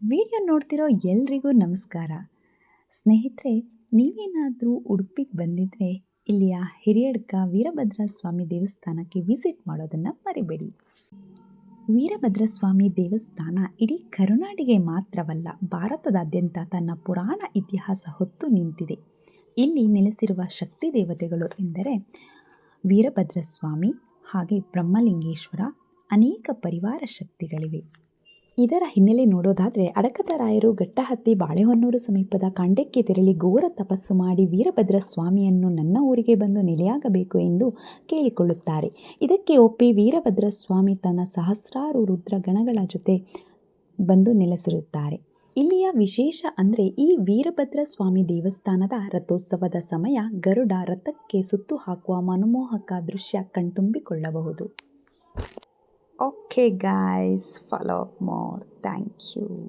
Video ನೋಡ್ತಿರೋ ಎಲ್ರಿಗೂ ನಮಸ್ಕಾರ. ಸ್ನೇಹಿತರೆ, ನೀವೇನಾದರೂ ಉಡುಪಿಗೆ ಬಂದಿದ್ದರೆ ಇಲ್ಲಿಯ ಹಿರಿಯಡ್ಕ ವೀರಭದ್ರ ಸ್ವಾಮಿ ದೇವಸ್ಥಾನಕ್ಕೆ ವಿಸಿಟ್ ಮಾಡೋದನ್ನು ಮರಿಬೇಡಿ. ವೀರಭದ್ರ ಸ್ವಾಮಿ ದೇವಸ್ಥಾನ ಇಡೀ ಕರುನಾಡಿಗೆ ಮಾತ್ರವಲ್ಲ, ಭಾರತದಾದ್ಯಂತ ತನ್ನ ಪುರಾಣ ಇತಿಹಾಸ ಹೊತ್ತು ನಿಂತಿದೆ. ಇಲ್ಲಿ ನೆಲೆಸಿರುವ ಶಕ್ತಿ ದೇವತೆಗಳು ಎಂದರೆ ವೀರಭದ್ರ ಸ್ವಾಮಿ ಹಾಗೆ ಬ್ರಹ್ಮಲಿಂಗೇಶ್ವರ, ಅನೇಕ ಪರಿವಾರ ಶಕ್ತಿಗಳಿವೆ. ಇದರ ಹಿನ್ನೆಲೆ ನೋಡೋದಾದರೆ, ಅಡಕದ ರಾಯರು ಘಟ್ಟ ಹತ್ತಿ ಬಾಳೆಹೊನ್ನೂರು ಸಮೀಪದ ಕಾಂಡೆಕ್ಕೆ ತೆರಳಿ ಘೋರ ತಪಸ್ಸು ಮಾಡಿ ವೀರಭದ್ರ ಸ್ವಾಮಿಯನ್ನು ನನ್ನ ಊರಿಗೆ ಬಂದು ನೆಲೆಯಾಗಬೇಕು ಎಂದು ಕೇಳಿಕೊಳ್ಳುತ್ತಾರೆ. ಇದಕ್ಕೆ ಒಪ್ಪಿ ವೀರಭದ್ರ ಸ್ವಾಮಿ ತನ್ನ ಸಹಸ್ರಾರು ರುದ್ರಗಣಗಳ ಜೊತೆ ಬಂದು ನೆಲೆಸಿರುತ್ತಾರೆ. ಇಲ್ಲಿಯ ವಿಶೇಷ ಅಂದರೆ, ಈ ವೀರಭದ್ರ ಸ್ವಾಮಿ ದೇವಸ್ಥಾನದ ರಥೋತ್ಸವದ ಸಮಯ ಗರುಡ ರಥಕ್ಕೆ ಸುತ್ತು ಹಾಕುವ ಮನಮೋಹಕ ದೃಶ್ಯ ಕಣ್ತುಂಬಿಕೊಳ್ಳಬಹುದು. Okay guys, follow up more. Thank you.